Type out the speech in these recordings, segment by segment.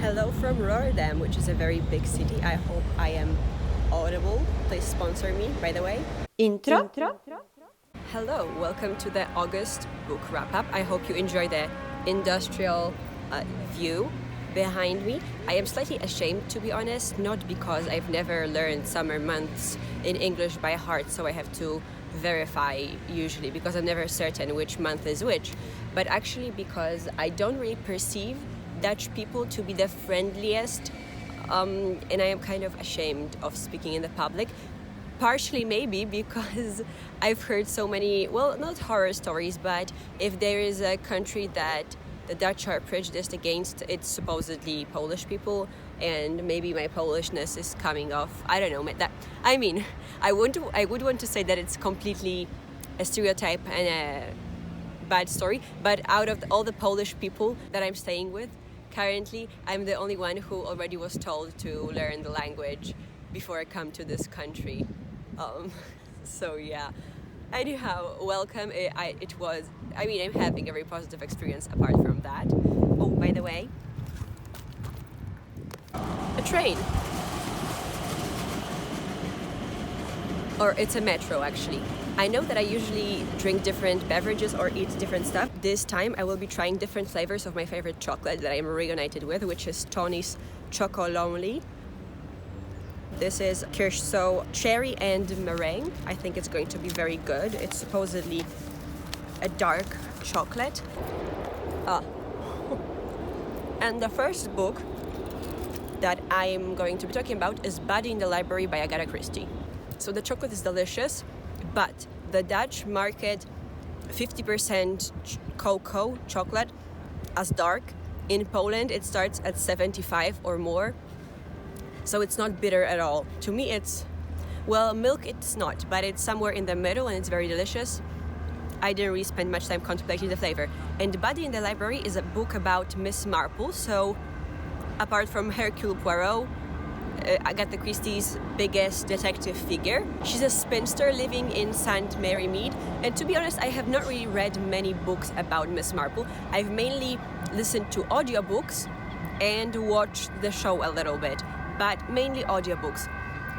Hello from Rotterdam, which is a very big city. I hope I am audible. Please sponsor me, by the way. Intro. Hello, welcome to the August book wrap-up. I hope you enjoy the industrial view behind me. I am slightly ashamed, to be honest, not because I've never learned summer months in English by heart, so I have to verify usually because I'm never certain which month is which, but actually because I don't really perceive Dutch people to be the friendliest, and I am kind of ashamed of speaking in the public. Partially maybe because I've heard so many, well, not horror stories, but if there is a country that the Dutch are prejudiced against, it's supposedly Polish people, and maybe my Polishness is coming off. I don't know. I would want to say that it's completely a stereotype and a bad story, but out of all the Polish people that I'm staying with currently, I'm the only one who already was told to learn the language before I come to this country. So yeah. Anyhow, welcome. I'm having a very positive experience apart from that. Oh, by the way, a train. Or it's a metro, actually. I know that I usually drink different beverages or eat different stuff. This time I will be trying different flavors of my favorite chocolate that I'm reunited with, which is Tony's Choco Lonely. This is Kirsch, so cherry and meringue. I think it's going to be very good. It's supposedly a dark chocolate. And the first book that I'm going to be talking about is Buddy in the Library by Agatha Christie. So the chocolate is delicious, but the Dutch market 50% cocoa chocolate as dark. In Poland, it starts at 75 or more. So it's not bitter at all. To me, milk it's not, but it's somewhere in the middle and it's very delicious. I didn't really spend much time contemplating the flavor. And Buddy in the Library is a book about Miss Marple. So apart from Hercule Poirot, Agatha Christie's biggest detective figure. She's a spinster living in St. Mary Mead. And to be honest, I have not really read many books about Miss Marple. I've mainly listened to audiobooks and watched the show a little bit, but mainly audiobooks.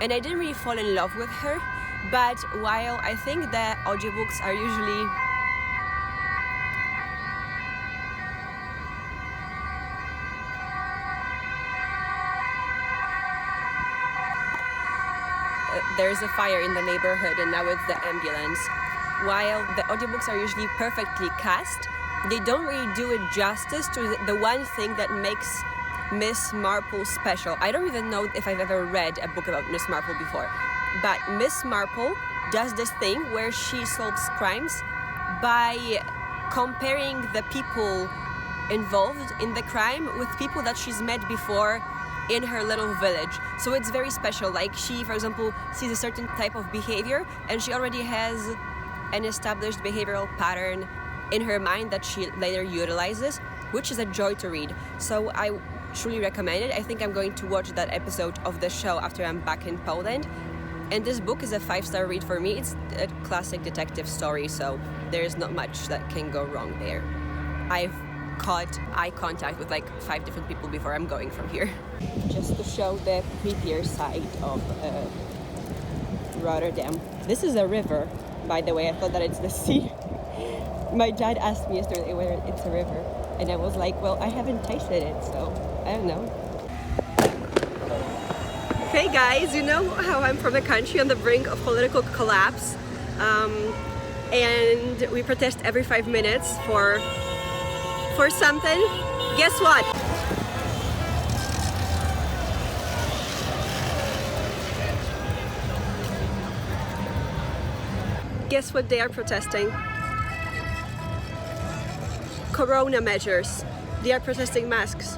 And I didn't really fall in love with her, but while I think the audiobooks are usually there's a fire in the neighborhood and now it's the ambulance. While the audiobooks are usually perfectly cast, they don't really do it justice to the one thing that makes Miss Marple special. I don't even know if I've ever read a book about Miss Marple before, but Miss Marple does this thing where she solves crimes by comparing the people involved in the crime with people that she's met before in her little village. So it's very special. Like she, for example, sees a certain type of behavior and she already has an established behavioral pattern in her mind that she later utilizes, which is a joy to read. So I truly recommend it. I think I'm going to watch that episode of the show after I'm back in Poland. And this book is a 5-star read for me. It's a classic detective story, so there's not much that can go wrong there. I've caught eye contact with like 5 different people before I'm going from here. Just to show the prettier side of Rotterdam. This is a river, by the way. I thought that it's the sea. My dad asked me yesterday whether it's a river, and I was like, well, I haven't tasted it, so I don't know. Hey guys, you know how I'm from a country on the brink of political collapse, and we protest every 5 minutes for something? Guess what? Guess what they are protesting? Corona measures. They are protesting masks.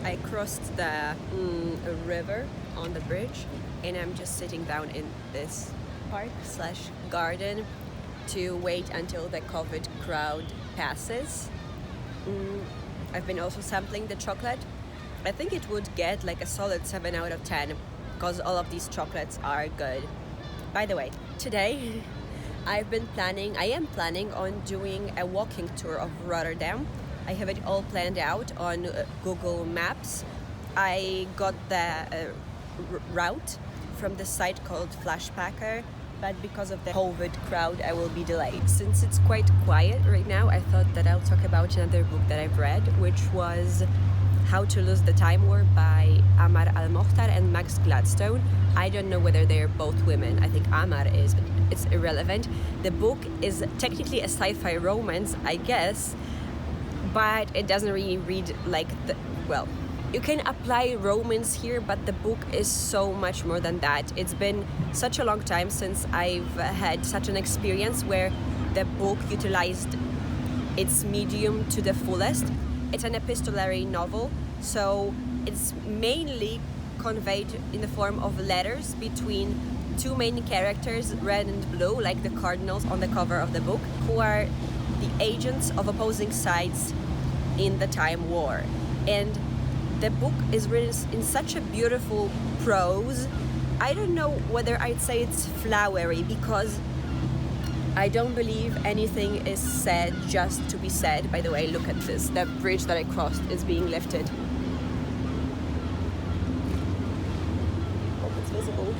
I crossed the river on the bridge and I'm just sitting down in this park/garden to wait until the COVID crowd passes. I've been also sampling the chocolate. I think it would get like a solid 7 out of 10 because all of these chocolates are good. By the way, today I am planning on doing a walking tour of Rotterdam. I have it all planned out on Google Maps. I got the route from the site called Flashpacker, but because of the COVID crowd, I will be delayed. Since it's quite quiet right now, I thought that I'll talk about another book that I've read, which was How to Lose the Time War by Amar Al-Mokhtar and Max Gladstone. I don't know whether they're both women. I think Amar is, but it's irrelevant. The book is technically a sci-fi romance, I guess, but it doesn't really read like you can apply romance here, but the book is so much more than that. It's been such a long time since I've had such an experience where the book utilized its medium to the fullest. It's an epistolary novel, so it's mainly conveyed in the form of letters between two main characters, red and blue, like the cardinals on the cover of the book, who are the agents of opposing sides in the time war. And the book is written in such a beautiful prose. I don't know whether I'd say it's flowery, because I don't believe anything is said just to be said. By the way, look at this. The bridge that I crossed is being lifted. Hope it's visible.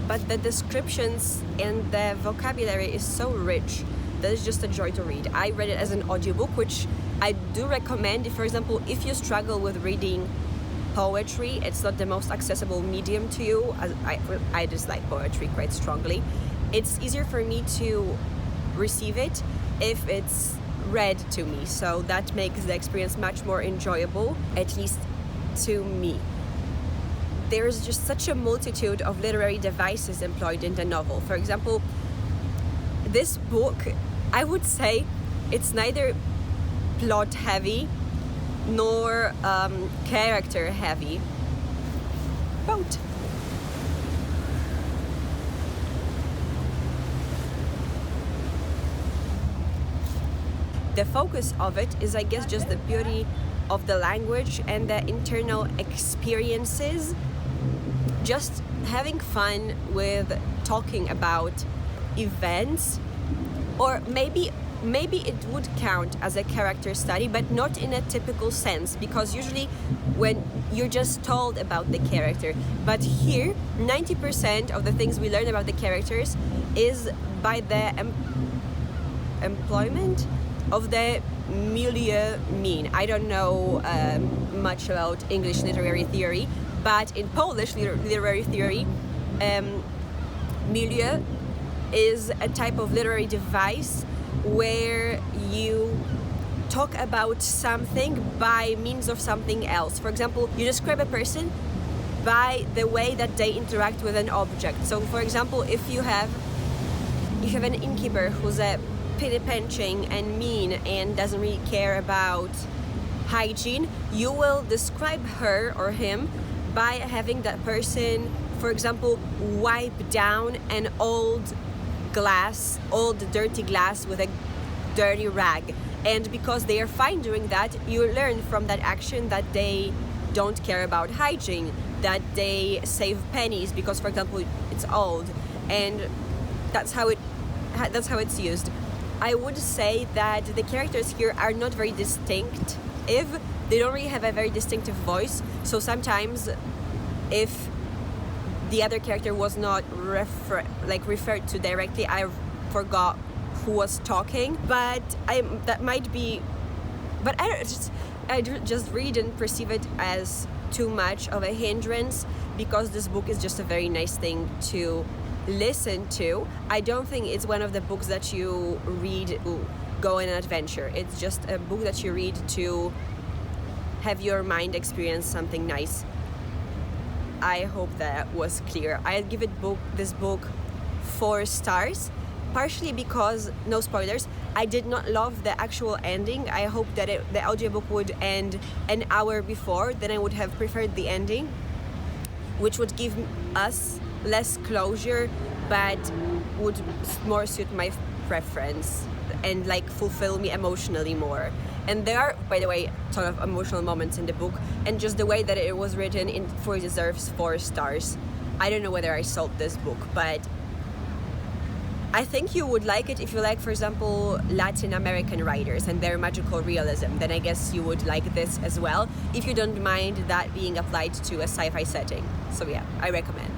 But the descriptions and the vocabulary is so rich that it's just a joy to read. I read it as an audiobook, which I do recommend. For example, if you struggle with reading poetry, it's not the most accessible medium to you. I dislike poetry quite strongly. It's easier for me to receive it if it's read to me, so that makes the experience much more enjoyable, at least to me. There's just such a multitude of literary devices employed in the novel. For example, this book, I would say it's neither plot heavy nor character heavy. Boat. The focus of it is, I guess, just the beauty of the language and the internal experiences. Just having fun with talking about events, or maybe it would count as a character study, but not in a typical sense, because usually when you're just told about the character, but here 90% of the things we learn about the characters is by the employment of the milieu mean. I don't know much about English literary theory, but in Polish literary theory, milieu is a type of literary device where you talk about something by means of something else. For example, you describe a person by the way that they interact with an object. So, for example, if you have an innkeeper who's a penny-pinching and mean and doesn't really care about hygiene, you will describe her or him by having that person, for example, wipe down an old dirty glass with a dirty rag. And because they are fine doing that, you learn from that action that they don't care about hygiene, that they save pennies because, for example, it's old, and that's how it's used. I would say that the characters here are not very distinct. If they don't really have a very distinctive voice, so sometimes if the other character was not referred to directly, I forgot who was talking. But that might be. But I just really didn't perceive it as too much of a hindrance, because this book is just a very nice thing to listen to. I don't think it's one of the books that you read to go on an adventure. It's just a book that you read to have your mind experience something nice. I hope that was clear. I give this book 4 stars, partially because, no spoilers, I did not love the actual ending. I hope that the audiobook would end an hour before, then I would have preferred the ending, which would give us less closure, but would more suit my preference and fulfill me emotionally more. And there are, by the way, sort of emotional moments in the book, and just the way that it was written in for deserves 4 stars. I don't know whether I sold this book, but I think you would like it if you like, for example, Latin American writers and their magical realism. Then I guess you would like this as well, if you don't mind that being applied to a sci-fi setting. So yeah, I recommend.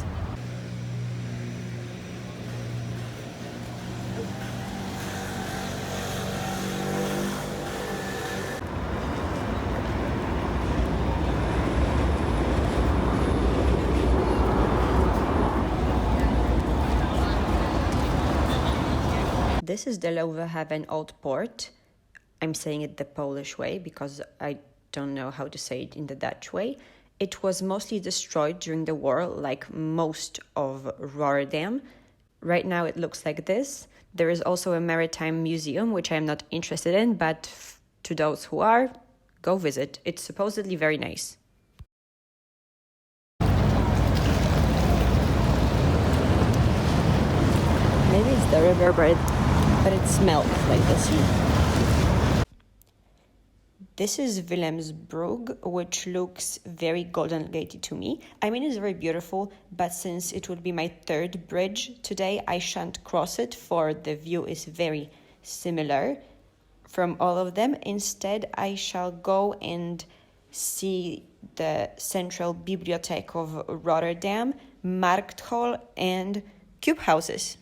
This is the Lowehaven Old Port. I'm saying it the Polish way because I don't know how to say it in the Dutch way. It was mostly destroyed during the war, like most of Rotterdam. Right now it looks like this. There is also a maritime museum, which I'm not interested in, but to those who are, go visit. It's supposedly very nice. Maybe it's the river, but it smells like the sea. This is Wilhelmsbrug, which looks very Golden Gate to me. I mean, it's very beautiful, but since it will be my 3rd bridge today, I shan't cross it, for the view is very similar from all of them. Instead, I shall go and see the Central Bibliothek of Rotterdam, Markthal, and Cube Houses.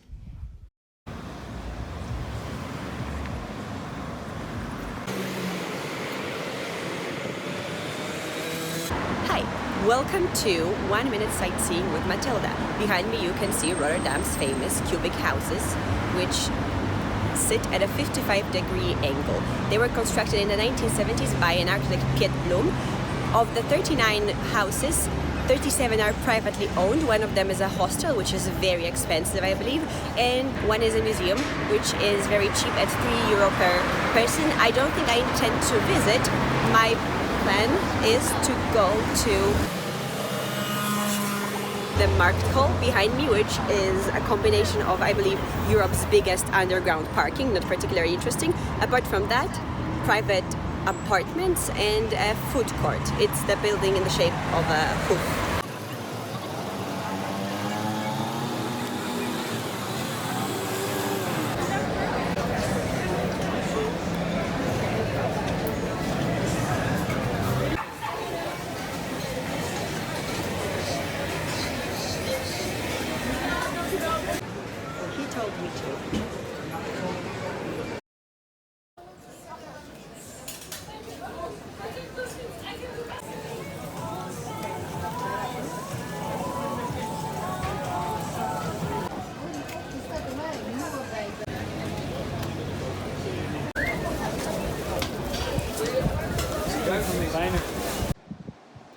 Welcome to 1 Minute Sightseeing with Matilda. Behind me you can see Rotterdam's famous cubic houses, which sit at a 55-degree angle. They were constructed in the 1970s by an architect, Piet Blom. Of the 39 houses, 37 are privately owned. One of them is a hostel, which is very expensive, I believe, and one is a museum, which is very cheap at €3 per person. I don't think I intend to visit. My plan is to go to the Markthal behind me, which is a combination of, I believe, Europe's biggest underground parking, not particularly interesting. Apart from that, private apartments and a food court. It's the building in the shape of a hoop. Told me to.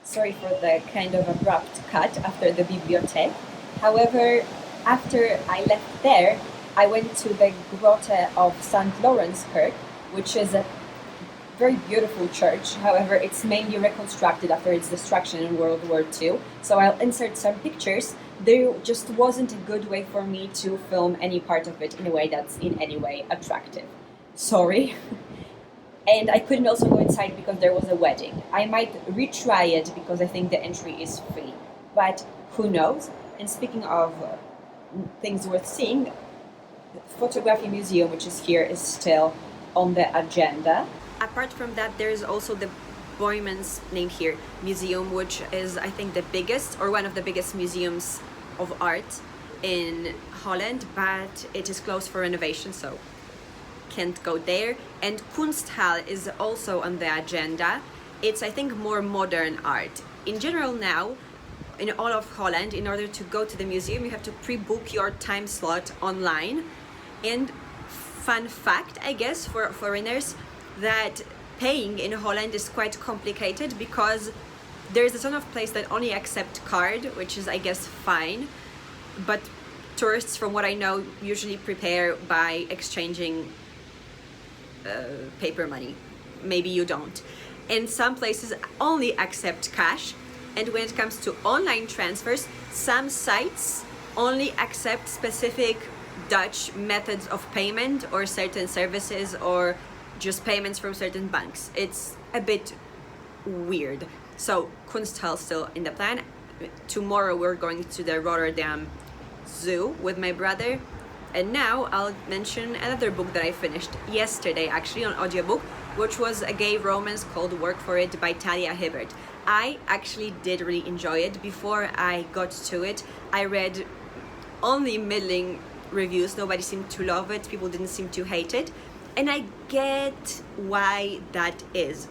Sorry for the kind of abrupt cut after the bibliothek. However, after I left there, I went to the Grotte of St. Lawrence Kirk, which is a very beautiful church. However, it's mainly reconstructed after its destruction in World War II. So I'll insert some pictures. There just wasn't a good way for me to film any part of it in a way that's in any way attractive. Sorry. And I couldn't also go inside because there was a wedding. I might retry it because I think the entry is free. But who knows? And speaking of things worth seeing, the Photography Museum, which is here, is still on the agenda. Apart from that, there is also the Boymans named here museum, which is, I think, the biggest or one of the biggest museums of art in Holland, but it is closed for renovation, so can't go there. And Kunsthal is also on the agenda. It's, I think, more modern art. In general now, in all of Holland, in order to go to the museum, you have to pre-book your time slot online. And fun fact, I guess, for foreigners, that paying in Holland is quite complicated because there's a ton of places that only accept card, which is, I guess, fine. But tourists, from what I know, usually prepare by exchanging paper money. Maybe you don't. And some places only accept cash. And when it comes to online transfers, some sites only accept specific Dutch methods of payment or certain services or just payments from certain banks. It's a bit weird. So Kunsthal still in the plan. Tomorrow we're going to the Rotterdam Zoo with my brother. And now I'll mention another book that I finished yesterday, actually, on audiobook, which was a gay romance called Work For It by Talia Hibbert. I actually did really enjoy it. Before I got to it, I read only middling reviews. Nobody seemed to love it. People didn't seem to hate it. And I get why that is.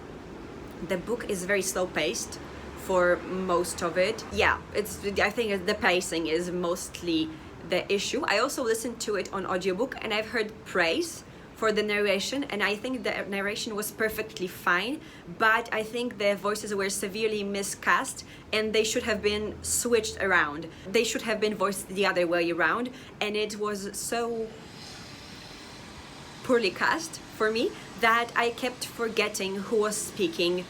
The book is very slow paced for most of it. Yeah, I think the pacing is mostly the issue. I also listened to it on audiobook and I've heard praise for the narration, and I think the narration was perfectly fine, but I think the voices were severely miscast and they should have been switched around. They should have been voiced the other way around, and it was so poorly cast for me that I kept forgetting who was speaking.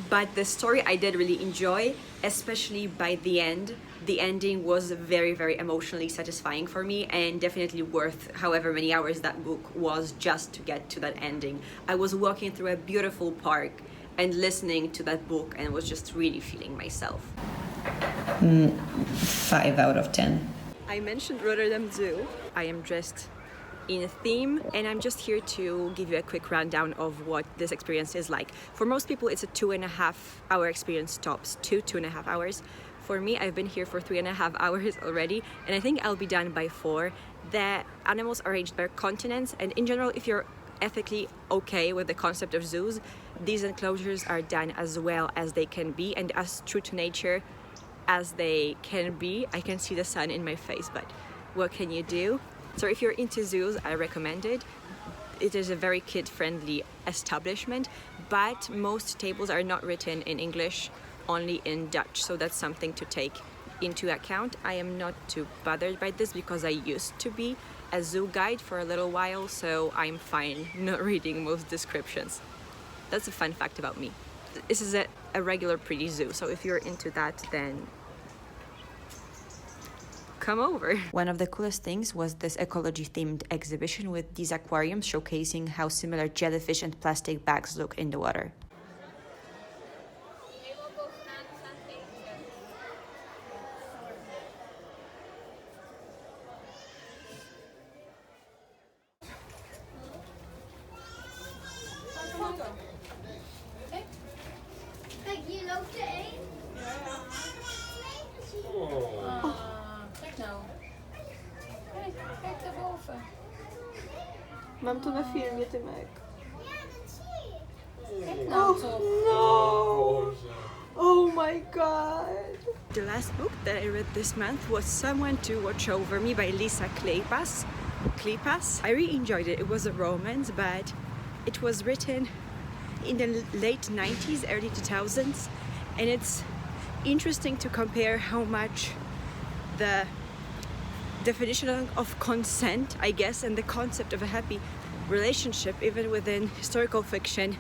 But the story I did really enjoy, especially by the end. The ending was very, very emotionally satisfying for me, and definitely worth however many hours that book was just to get to that ending. I was walking through a beautiful park and listening to that book and was just really feeling myself. 5 out of 10. I mentioned Rotterdam Zoo. I am dressed in a theme, and I'm just here to give you a quick rundown of what this experience is like. For most people, it's a 2.5 hour experience tops, 2.5 hours. For me, I've been here for 3.5 hours already, and I think I'll be done by 4. The animals are arranged by continents, and in general, if you're ethically okay with the concept of zoos, these enclosures are done as well as they can be and as true to nature as they can be. I can see the sun in my face, but what can you do? So if you're into zoos, I recommend it. It is a very kid-friendly establishment, but most tables are not written in English, only in Dutch, so that's something to take into account. I am not too bothered by this because I used to be a zoo guide for a little while, so I'm fine not reading most descriptions. That's a fun fact about me. This is a regular pretty zoo, so if you're into that, then come over. One of the coolest things was this ecology-themed exhibition with these aquariums showcasing how similar jellyfish and plastic bags look in the water. Kijk, hier loopt er één. Kijk nou. Kijk daarboven. Mam to na filmie, Tymek. Kijk nou toch. No! Oh my god! The last book that I read this month was Someone to Watch Over Me by Lisa Kleypas. I really enjoyed it. It was a romance, but it was written in the late 90s, early 2000s, and it's interesting to compare how much the definition of consent, I guess, and the concept of a happy relationship, even within historical fiction,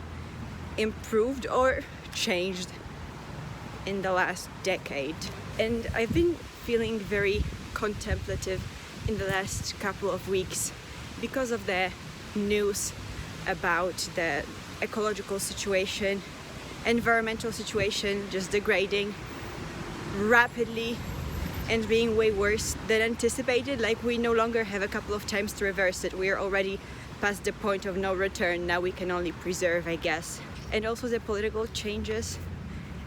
improved or changed in the last decade. And I've been feeling very contemplative in the last couple of weeks because of the news about the ecological situation, environmental situation just degrading rapidly and being way worse than anticipated. Like, we no longer have a couple of times to reverse it. We are already past the point of no return. Now we can only preserve, I guess. And also the political changes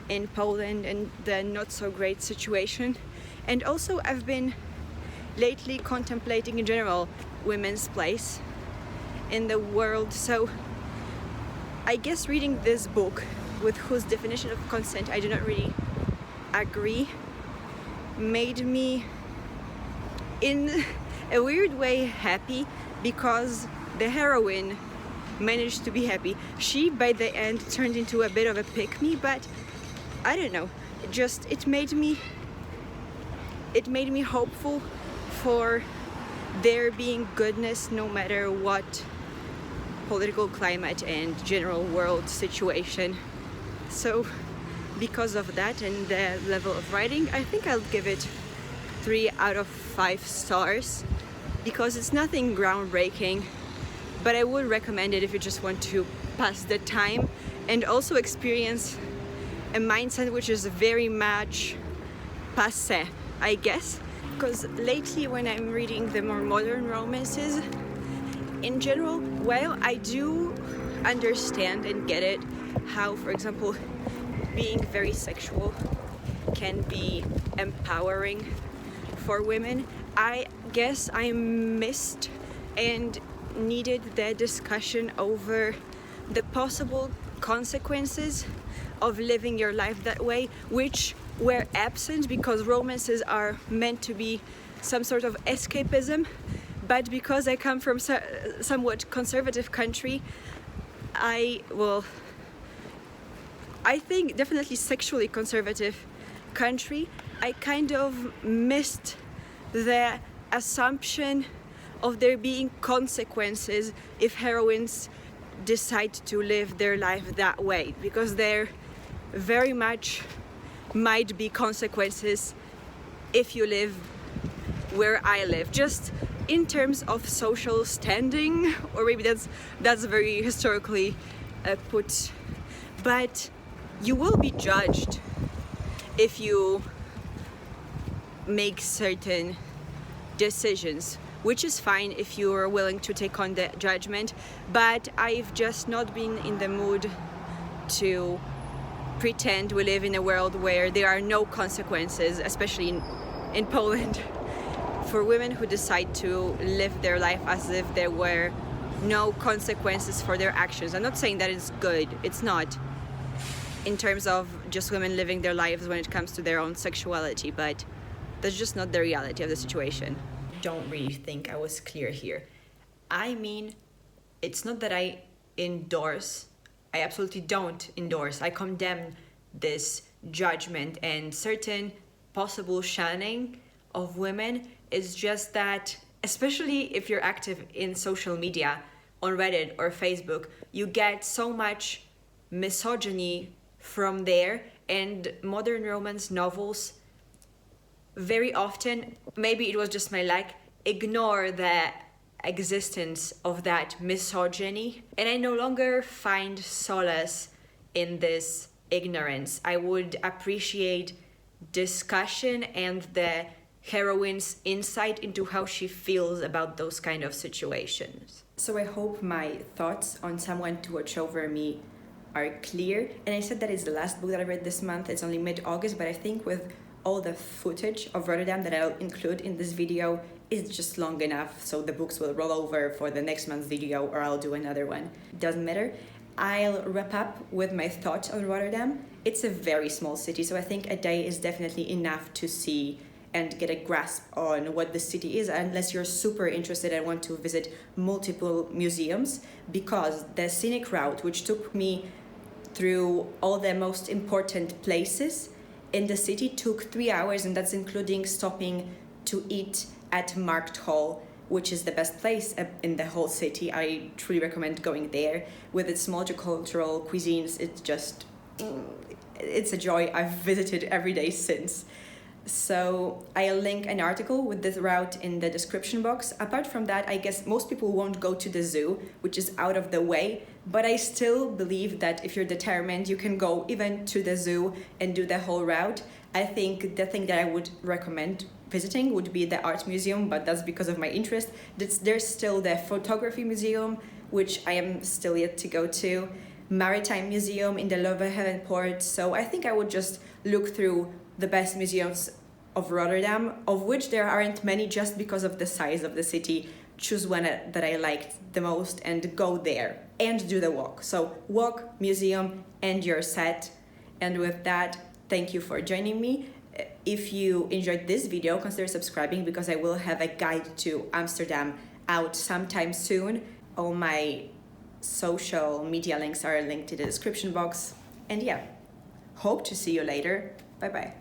in Poland and the not so great situation. And also I've been lately contemplating in general women's place in the world. So I guess reading this book, with whose definition of consent I do not really agree, made me in a weird way happy, because the heroine managed to be happy. She by the end turned into a bit of a pick-me, but I don't know, it made me hopeful for there being goodness no matter what political climate and general world situation. So because of that and the level of writing, I think I'll give it 3 out of 5 stars, because it's nothing groundbreaking, but I would recommend it if you just want to pass the time and also experience a mindset which is very much passé, I guess. Because lately when I'm reading the more modern romances, in general, while I do understand and get it, how, for example, being very sexual can be empowering for women, I guess I missed and needed the discussion over the possible consequences of living your life that way, which were absent because romances are meant to be some sort of escapism. But because I come from somewhat conservative country, I think definitely sexually conservative country, I kind of missed the assumption of there being consequences if heroines decide to live their life that way, because there very much might be consequences if you live where I live, just in terms of social standing, or maybe that's very historically put, but you will be judged if you make certain decisions, which is fine if you are willing to take on the judgment, but I've just not been in the mood to pretend we live in a world where there are no consequences, especially in Poland, for women who decide to live their life as if there were no consequences for their actions. I'm not saying that it's good, it's not, in terms of just women living their lives when it comes to their own sexuality, but that's just not the reality of the situation. Don't really think I was clear here. I mean, it's not that I endorse, I absolutely don't endorse, I condemn this judgment and certain possible shunning of women. It's just that, especially if you're active in social media, on Reddit or Facebook, you get so much misogyny from there, and modern romance novels very often, maybe it was just my luck, ignore the existence of that misogyny, and I no longer find solace in this ignorance. I would appreciate discussion and the heroine's insight into how she feels about those kind of situations. So I hope my thoughts on Someone to Watch Over Me are clear. And I said that it's the last book that I read this month. It's only mid-August, but I think with all the footage of Rotterdam that I'll include in this video, it's just long enough, so the books will roll over for the next month's video, or I'll do another one. Doesn't matter. I'll wrap up with my thoughts on Rotterdam. It's a very small city, so I think a day is definitely enough to see and get a grasp on what the city is, unless you're super interested and want to visit multiple museums, because the scenic route, which took me through all the most important places in the city, took 3 hours, and that's including stopping to eat at Markt Hall, which is the best place in the whole city. I truly recommend going there. With its multicultural cuisines, it's a joy. I've visited every day since. So I'll link an article with this route in the description box. Apart from that, I guess most people won't go to the zoo, which is out of the way, but I still believe that if you're determined, you can go even to the zoo and do the whole route. I think the thing that I would recommend visiting would be the art museum, but that's because of my interest. There's still the photography museum, which I am still yet to go to, maritime museum in the Loevenhaven port. So I think I would just look through the best museums of Rotterdam, of which there aren't many just because of the size of the city. Choose one that I liked the most and go there and do the walk. So walk, museum, and you're set. And with that, thank you for joining me. If you enjoyed this video, consider subscribing, because I will have a guide to Amsterdam out sometime soon. All my social media links are linked in the description box. And yeah, hope to see you later. Bye bye.